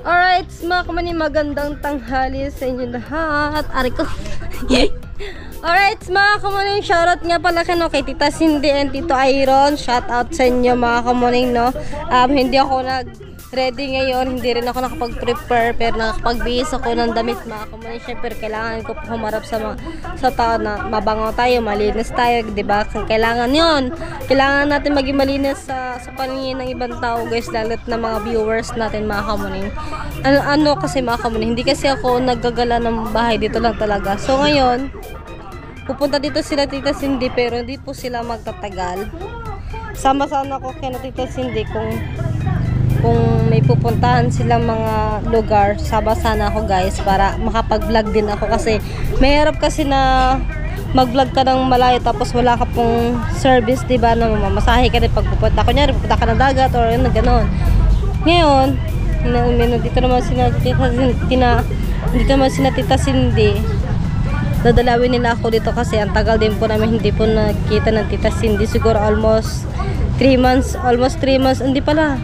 Alright, mga kamani, magandang tanghali sa inyo lahat. Ari ko. Alright, mga kamani, shoutout nga pala kay Tita Cindy and Tito Iron. Shoutout sa inyo mga kamani, no? Hindi ako nag-ready ngayon, hindi rin ako nakapag-prepare, pero nakapag-bihis ako ng damit mga kamani. Siyempre, kailangan ko humarap sa tao na mabango tayo, malinis tayo, diba? Kailangan yon. Kailangan natin maging malinis sa paningin ng ibang tao, guys, lalo't na mga viewers natin mga kamuning. Ano kasi mga kamuning, hindi kasi ako naggagala ng bahay, dito lang talaga. So ngayon, pupunta dito sila Tita Cindy, pero hindi po sila magtatagal. Sama-sama ko kay Tita Cindy kung may pupuntahan silang mga lugar. Sama sana ako, guys, para makapag-vlog din ako, kasi mahirap kasi na mag-vlog ka ng malayo tapos wala ka pong service, diba, na mamasahe ka din pag pupunta. Kunyari, pupunta ka ng dagat or gano'n. Ngayon, dito naman sina Tita Cindy. Dadalawin nila ako dito kasi ang tagal din po namin hindi po nakita ng Tita Cindy. Siguro almost 3 months. Hindi pala.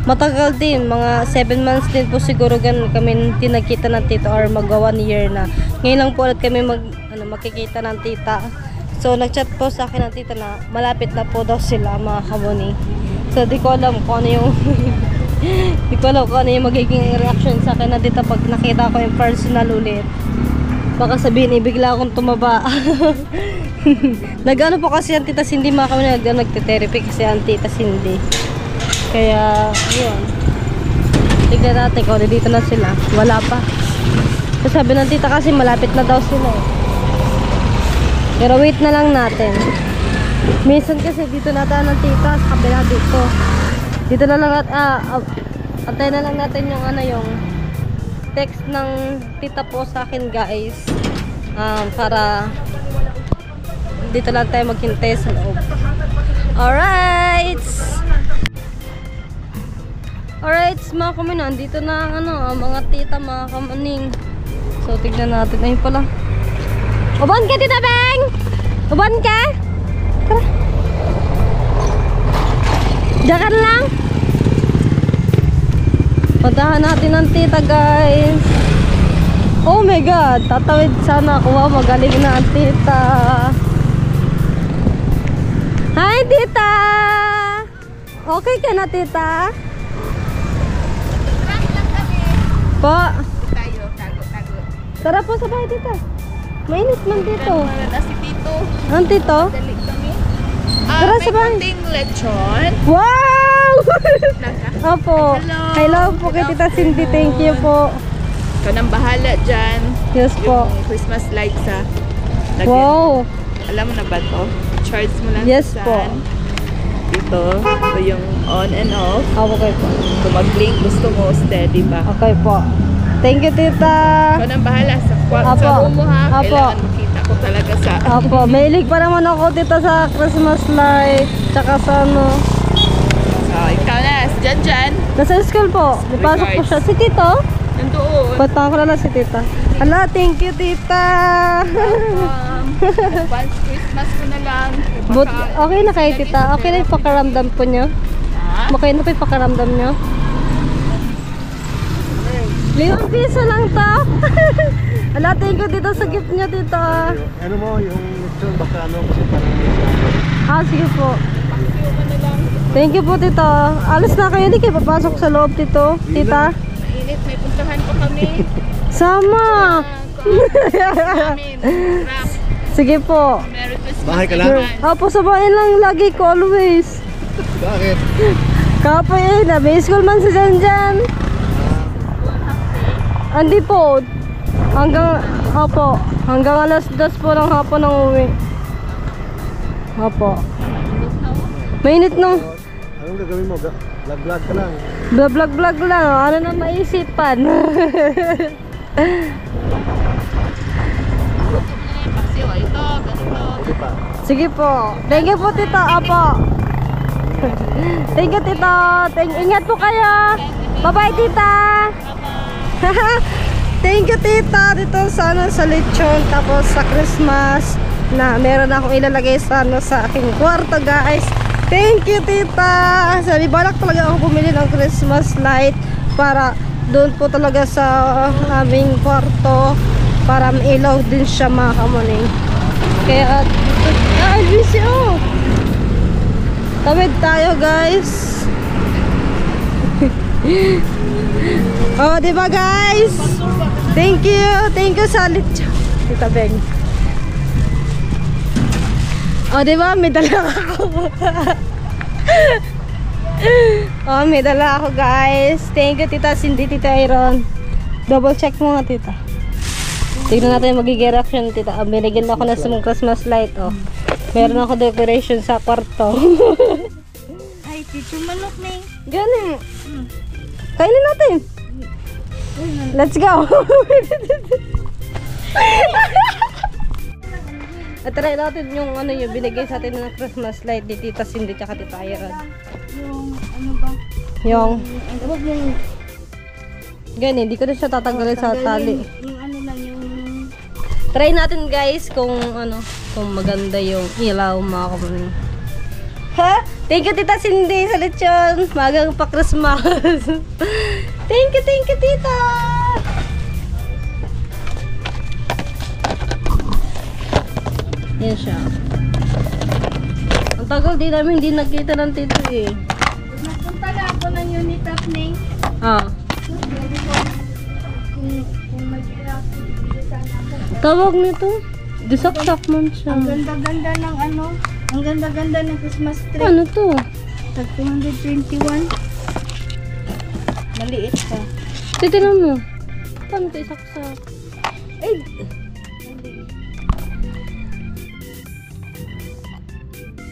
Matagal din. Mga 7 months din po siguro ganun kami tinagkita ng tita, or magwa 1 year na. Ngayon lang po ulit kami makikita ng tita. So nagchat po sa akin ng tita na malapit na po daw sila mga kamuni. So di ko alam kung ano yung magiging reaction sa akin na tita pag nakita ko yung personal ulit. Baka sabihin bigla akong tumaba. Nag-ano po kasi ang Tita Cindy mga kamuni, nagte-therapy kasi ang Tita Cindy. Kaya yun, tignan natin kung dito na sila. Wala pa. So, sabi ng tita kasi malapit na daw sila eh. Pero wait na lang natin. Minsan kasi dito natin ng tita, sa kabila dito. Dito na lang antay na lang natin yung yung text ng tita po sa akin, guys. Para dito lang tayo maghintay sa loob. Alright, mga kamuni, andito na ang mga tita mga kamaning. So tignan natin. Ayun pala. Uban ka, Tita Beng! Uban ka? Tara. Diyan lang. Puntahan natin ang tita, guys. Oh my god, tatawid sana ako. Wow, magaling na ang tita. Hi, tita! Okay ka na, tita? Po. Tayo, tago. Tara po sa bahay, tita. Mainit man dito. Tara si Tito. Ang tito? Dali kami. Tara sa bahay. May kunting lechon. Wow! Opo. Hello po kay Tita Cindy. Thank you po. Ikaw nang bahala dyan. Yes po. Yung Christmas lights sa lagyan. Wow. Alam mo na ba to? Charge mo lang Yes sa po. Dito. Ito yung on and off. Okay po. Kung mag-blink, gusto mo, steady ba? Okay po. Thank you, tita. Ikaw nang bahala sa room mo, ha? Apo. Kailangan makita ko talaga sa... Opo. Mahilig pa naman ako, tita, sa Christmas light. Tsaka sa So, ikaw na. Dyan. Nasa school po. Napasok po siya. Si tito? Nandoon. Punta ko na si tita. Hala, thank you, tita. Advance Christmas ko na lang. But, okay na kayo, tita. Okay na yung pakaramdam po nyo? Ha? Okay na po yung pakaramdam nyo? 5 piso lang to. Hala, thank you, tita, sa gift nyo, tita. Ano mo, yung lechon, baka kasi parang Sige po. Thank you po, tita. Alas na kayo, hindi kayo papasok sa loob, tito. Tita. Mainit, may puntahan pa kami. Sama. Sige po. Merry Christmas. Bahay ka lang? Opo, sabahin lang lagi ko, always. Bakit? Kapoy na may school man si Janjan. Andi po. Hanggang alas 2 po ng hapon ang uwi. Opo. Mainit no. Anong gagawin mo? Vlog ka lang. Vlog lang. Ano na maisipan? Sige po. Thank you po, tita. Opo. Thank you, tita. Ingat po kayo. Bye-bye, tita. Thank you, tita. Dito sana sa lechon, tapos sa Christmas na meron akong ilalagay sana sa aking kwarto, guys. Thank you, tita. Sabi, balak talaga ako bumili ng Christmas light para doon po talaga sa aming kwarto para mailaw din siya mga kamuning. Kaya busy oh. Tawid tayo guys. Oh, di ba guys? Thank you sa lechon. Tita Beng. Oh, di ba? May dala ako. Oh, may dala ako guys. Thank you Tita Cindy, Tita Iron. Double check mo nga Tita. Tignan natin yung magiging reaction Tita. Binigyan ako ng small Christmas light oh. Meron ako decoration sa kwarto. Ay, tito manok na eh. Gani. Kainin natin. Let's go. At try natin yung ano yung binigay sa atin ng Christmas light ni Tita Cindy tsaka Tita Iron. Yung ano ba? Yung Yung gani, hindi ko na siya tatanggalin sa tali. Yung ano lang yung... Try natin guys kung ano, kung maganda yung ilaw mga kapatid. Ha? Thank you Tita Cindy sa lechon. Magang pa Christmas. Thank you Tita. Yan siya. Ang tagal din namin hindi nagkita ng tito eh. Nagpunta na ako ng unit up Ning. Ah. Kung mag-react, sana ako. Tawag nito. Disaksak man siya. Ang ganda-ganda ng ano, ang ganda-ganda ng Christmas tree. Ano to? Tag 221. Maliit pa. Titignan mo. Paano ito isaksak? Ay!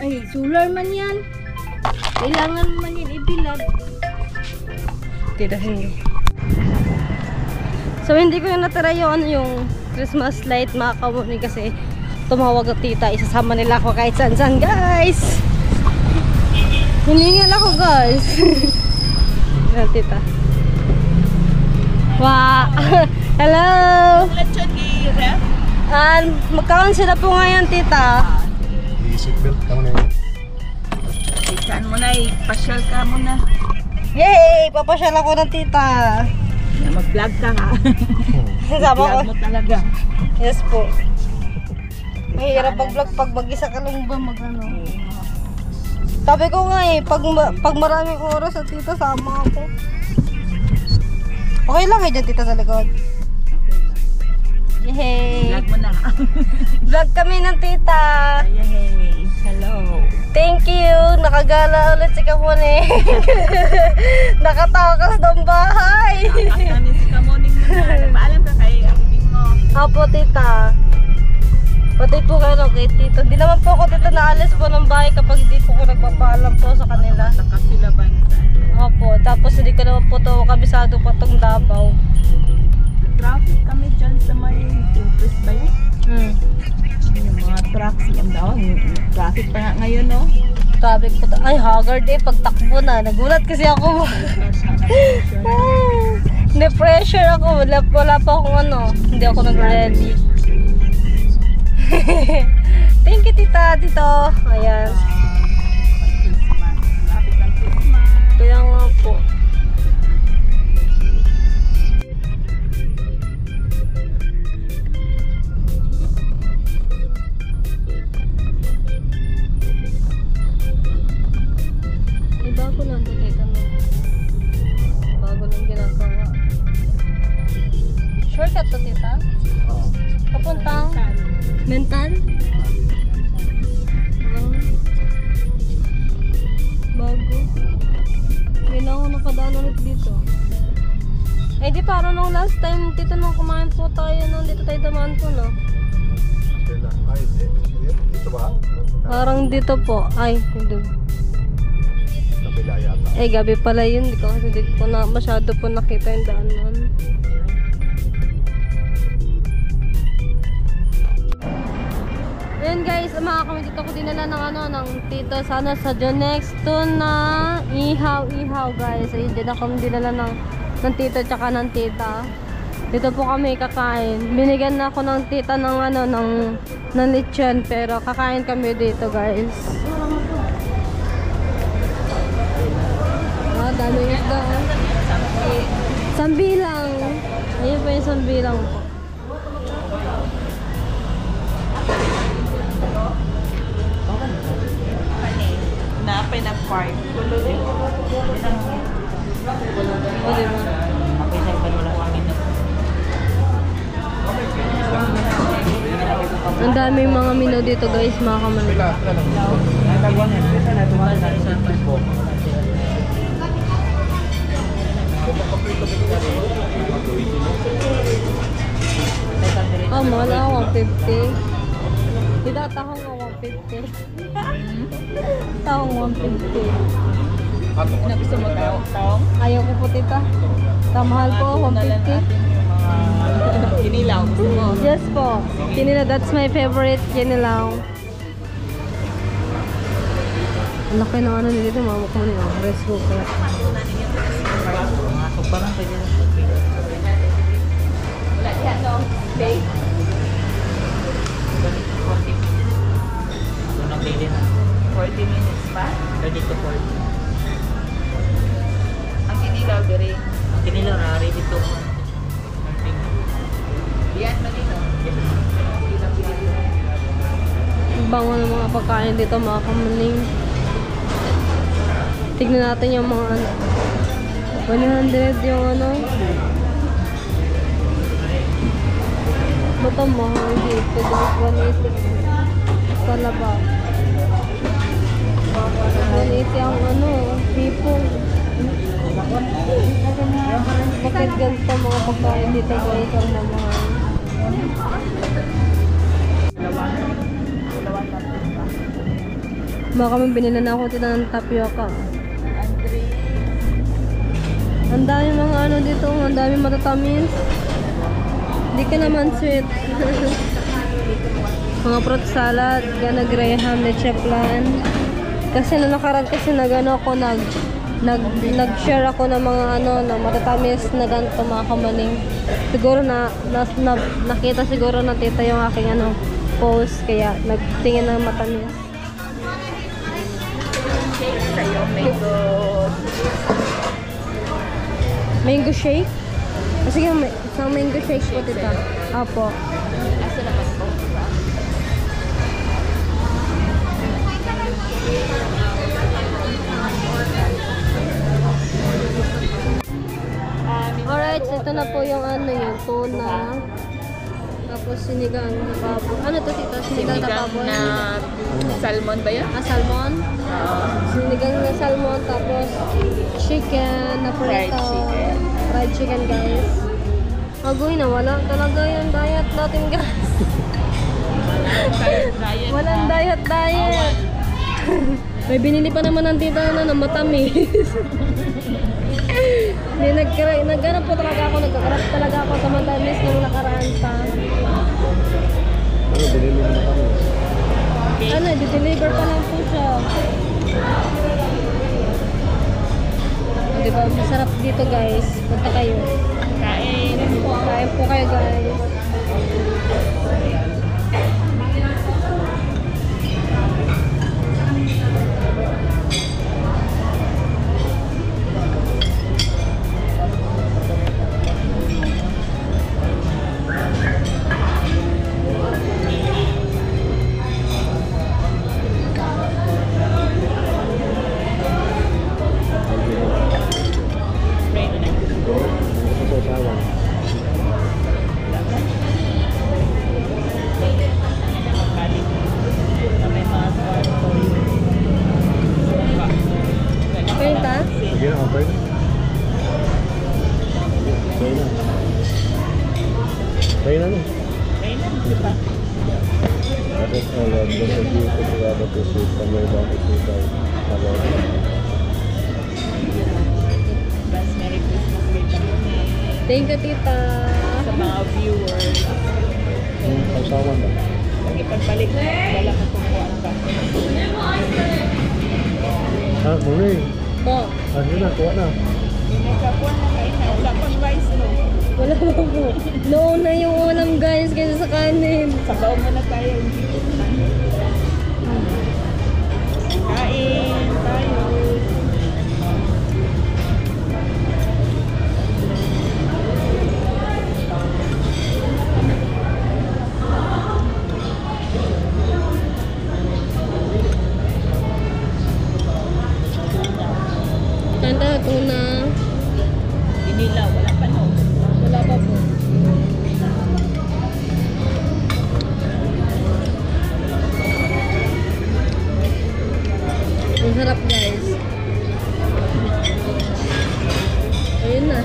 Ay, solar man yan. Kailangan man yan ibilad. Tita hindi. So hindi ko yung natira yung ano yung Christmas light mga kamuni kasi tumawag ang tita. Isasama nila ako kahit saan guys. Hiningal ako guys. Yan tita. Wow! Hello! Magkaon sila po ngayon tita. I-seatbelt ka muna yun. Saan mo na pasyal ka muna. Yay! Papasyal ako ng tita. Mag-vlog ka ha. Sama ko. Vlog mo talaga. Yes po. Mahirap pag-vlog pag mag-isa ka lang ba mag-ano. Sabi ko nga eh, pag maraming oras at tita sama ako. Okay lang dyan tita sa likod. Yay! Vlog mo na. Vlog kami ng tita. Yay! Hello! Thank you! Nakagala ulit si Kamuning. Nakatakas ng bahay. Kami si Kamuning mo na. Nagpaalam ka kay Abing mo. Apo tita. Pati po kayo kay tito. Di naman po ako tito naalis po ng bahay kapag hindi po ko nagpapaalam po sa kanila. Nakasilaban sa Opo. Tapos hindi ko naman po ito kabisado pa itong Davao. traffic kami dyan sa may Impres ba yun? Yung mga trucks yan daw. Traffic pa nga ngayon, no? Traffic po. Ay, haggard eh. Pagtakbo na. Nagulat kasi ako. Hindi pressure ako. Wala pa akong ano. Hindi ako nag-ready. Thank you, tita. Tito. Ayan. Traffic ng Christmas. Kaya nga po. Bago lang ito kahit ano. Bago lang ginagawa. Shortcut to tita? Oo. Papuntang mental? Bago. Ngayon ako nakadaan ulit dito. Eh di parang nung last time tito nung kumain po tayo nung dito tayo damaan po no? Sila. Ay, dito ba? Parang dito po. Ay, hindi. Kabila yata. Eh gabi pala yun. Di ko kasi di ko na masyado po nakita yung daan nun. Ayan guys, mga kami dito ko dinala ng ano, ng tito sana sa Jonex to na ihaw guys. Ayun din ako dinala ng tito tsaka ng tita. Dito po kami kakain. Binigyan na ako ng tita ng ano, ng lechon pero kakain kami dito guys. Ah, dami isda. Sambilang. Ayun pa yung sambilang po. Napay na park. O, diba? Ang daming mga menu dito guys, mga kamanay. Oh, mahal ako, 150. Dito, tahong nga 150. Tahong 150. Na gusto mo taong? Ayaw ko po, tita. Tamahal po, 150. Kinilaw. Gusto mo? Yes po. Kinilaw, that's my favorite kinilaw. Ang laki ng ano dito, mama ko nila. Rice cooker. Wala siya, no? Steak? 40 minutes pa? 30 to 40. Ang kinilaw, diri. Ang kinilaw na ready to Yan, malino. Ang bango ng mga pagkain dito, mga kamaning. Tignan natin yung mga ano. 100 yung ano. Ba't ang mahal dito? 180. Talaba. 180 ang ano, hipong. Bakit ganito mga pagkain dito guys ang mamahal? Baka may binila na ako tita ng tapioca. Ang dami mga ano dito, ang dami matatamis. Hindi ka naman sweet. Mga fruit salad, gana graham, leche flan. Kasi na nakaraan kasi nag-ano ako, nag-share ako ng mga ano, na matatamis na ganito mga kamaning. Siguro nakita siguro na tita yung aking ano, post, kaya nagtingin ng matamis. Shake sa'yo, mango. Mango shake? Sige, isang mango shake po tita. Apo. Asa naman po? Alright, ito na po yung ano yung tuna. Tapos sinigang na baboy. Ano to tita? Sinigang na baboy? na salmon ba yan? Salmon. Sinigang na salmon. Tapos chicken na Fried prito. chicken. Fried chicken guys. Agoy na wala talaga yung diet natin guys. Walang diet. May binili pa naman ng tita na matamis. Nagganap po talaga ako, nagkakarap talaga ako sa matamis nung nakaraan pa. Ano, binili mo na kami. Ano, di-deliver pa lang po siya. Diba, masarap dito guys. Punta kayo. Kain. Kain po kayo guys. Sa usawan. Okay ka? Sige na, okay na. Okay na. Okay na no? That is all of the review to the other pursuit from your body to the other. Bas, Merry Christmas kay kami. Thank you tita. Sa mga viewers. Usawan ba? Ipagbalik na, wala ka kukuha ka. Ha, muna eh. Po. Yun na, kuha na. Nagkakuha na kayo na. Wala pang rice no. Wala pa po. Noon na yung ulam guys kaysa sa kanin. Sabaw mo na tayo. Kain tayo. Pila, wala pa no. Wala pa po. Ang sarap guys. Ayun na.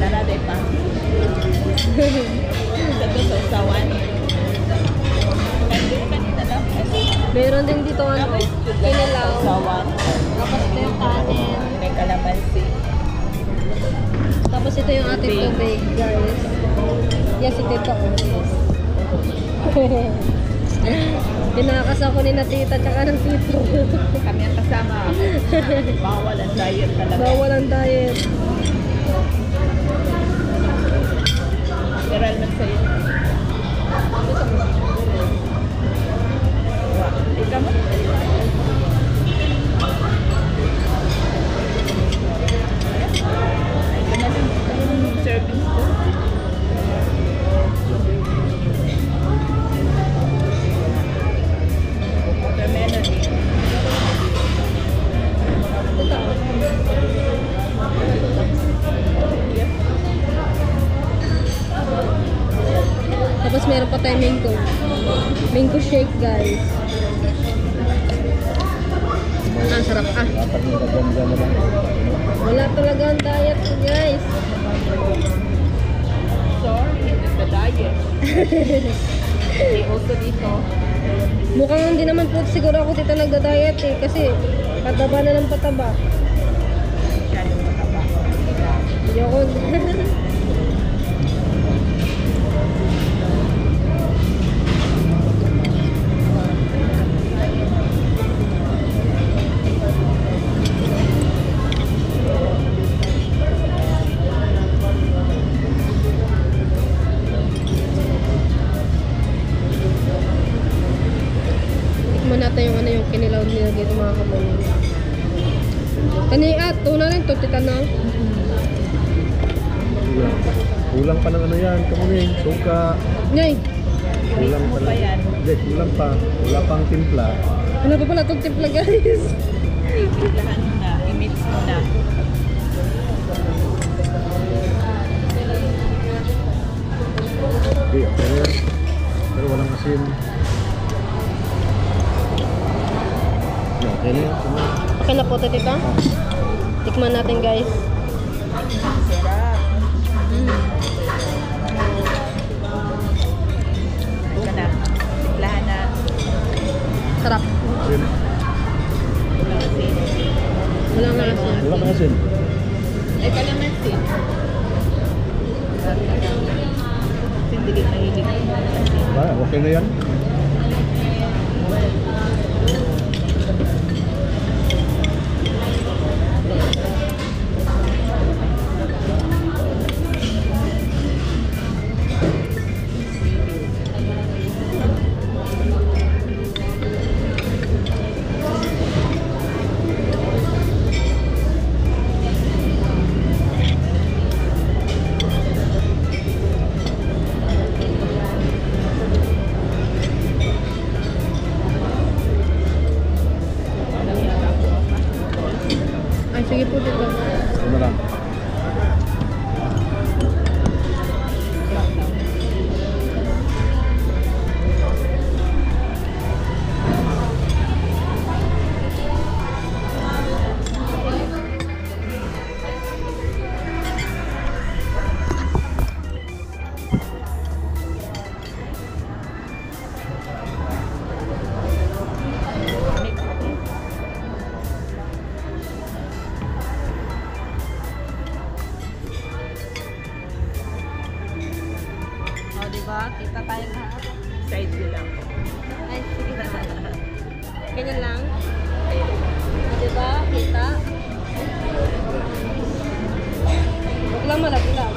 Tara, de pa. Sa to, sawan. Kanina lang. Meron din dito ano, kinilaw. Sawan. Tapos ito yung kanin. May kalamansi. Tapos ito yung ating tubig, guys. Yes, ito ito. Pinakas ako ni na tita tsaka ng tito. Kami ang kasama. Bawal ang diet talaga. Bawal ang diet. Viral man sa'yo. Ikaw mo? Ito na din. Yung serving ko. Watermelon eh. Yep. Tapos meron pa tayong mango. Mango shake, guys. Ang sarap ah. Dapat yung kaganda na lang. Wala talaga ang diet, guys. Sorry, it's the diet. They also dito. Mukhang hindi naman po siguro ako dito nagda-diet eh. Kasi pataba na ng pataba. Masyadong mataba. Ayoko. Tikman natin yung ano yung kinilaw nila dito mga kamay. Kani tuna rin to, tita na. Kulang pa ng ano yan, kamuning, suka. Ngay, Kulang Mo pa pa yan. Hindi, kulang pa. Wala pang timpla. ano pa pala itong timpla guys? Lahat na. I-mix mo na. Hindi, okay na yan. Pero walang asin. Okay na yan. Okay na po ito, tita. Tikman natin guys. Sarap. Ika na. Tiklahan na. Sarap. Asin. Kalamansi. Wala nga asin. Wala pang asin. Ay, kalamansi. Hindi din mahilig. Okay na yan. Ay, sige po dito. Ito na lang. O, diba? Kita tayo lahat. Side view lang. Ay, sige na. Ganyan lang. O, diba? Kita. Huwag lang malaglag.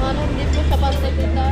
Ano, hindi po siya pantay kita.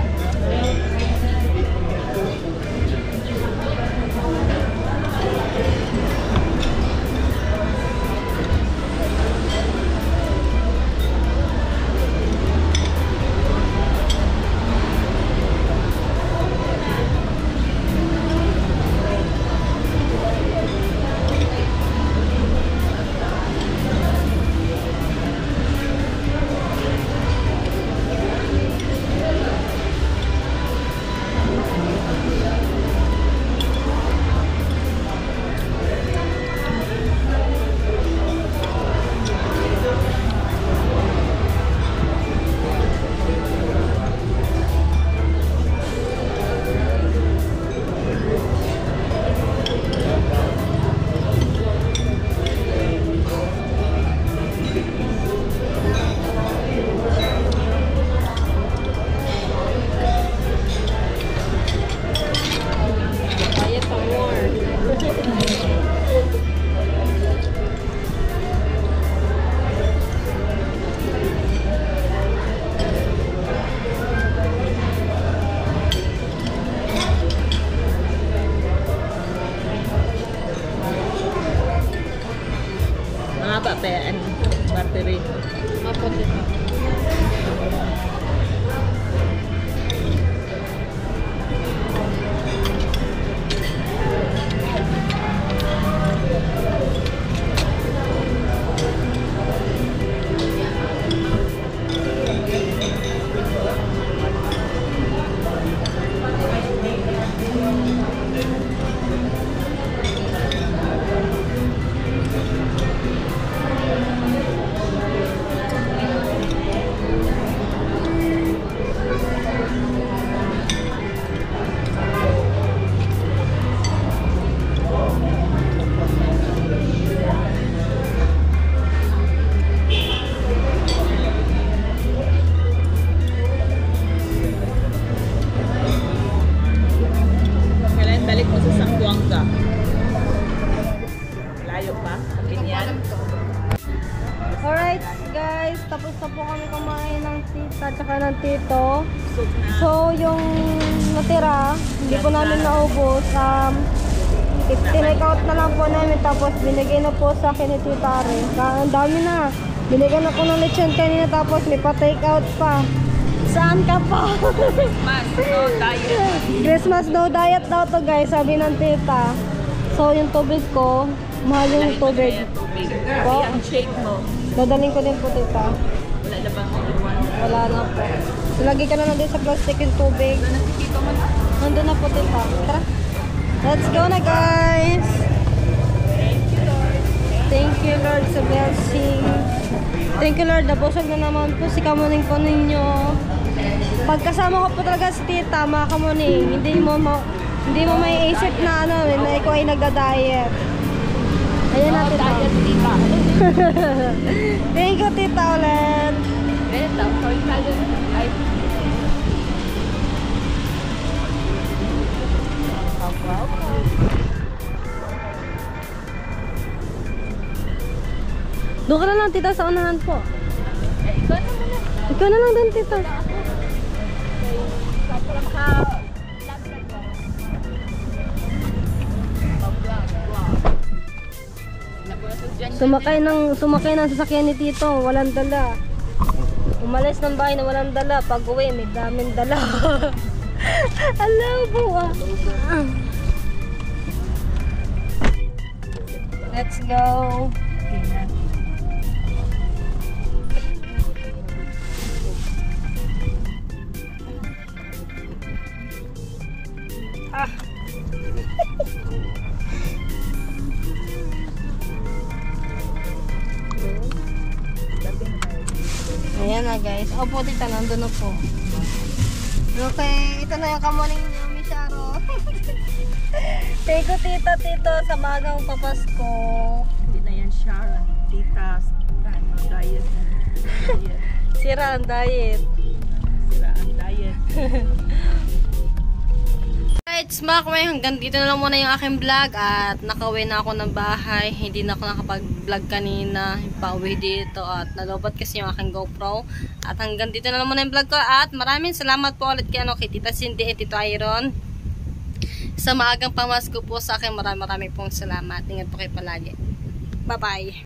Mahaba pa yan. Battery. Apo dito. Kailan balik mo sa Zamboanga? Layo pa? Pinyan? Alright guys, tapos na po kami kumain ng tita tsaka ng tito. Soup na. So yung natira, hindi po namin naubos. Tinake out na lang po namin tapos binigay na po sa akin ni Tita Are. Ang dami na. Binigyan ako ng lechon kanina tapos may pa-take out pa. Saan ka pa? Mas, no diet. Christmas no diet daw to guys, sabi ng tita. So yung tubig ko, mahal yung tubig. Tubig. Po? Ang shake mo. Dadaling ko din po tita. Wala na bang iwan? Wala na po. Ilagay ka na lang din sa plastic yung tubig. Nakikita mo na. Nandun na po tita. Tara. Let's go na guys. Thank you Lord sa blessing. Thank you Lord, nabusog na naman po si kamuning po ninyo. Pagkasama ko po talaga si tita, mga kamuning, hindi mo maiisip na na ikaw ay nagda-diet. Ayan na tita. Thank you tita ulit. Doon ka na lang tita sa unahan po. Ikaw na lang din tita. Sumakay ng sasakyan ni Tito, walang dala. Umalis ng bahay na walang dala. Pag uwi, may daming dala. Alam po ah. Let's go. Ah. Ayan na guys. Opo tita, nandun na po. Okay, ito na yung kamuning ni Sharo. Thank you tito sa magang papasko. Hindi na yan Sharon. Titas. Diet. Sira ang diet. Sira ang diet. Alright, mga kamay, hanggang dito na lang muna yung aking vlog at nakauwi na ako ng bahay. Hindi na ako nakapag-vlog kanina, pauwi dito at nalobat kasi yung aking GoPro. At hanggang dito na lang muna yung vlog ko at maraming salamat po ulit kay Tita Cindy at Tito Iron. Sa maagang pamasko po sa akin, maraming pong salamat. Ingat po kayo palagi. Bye-bye!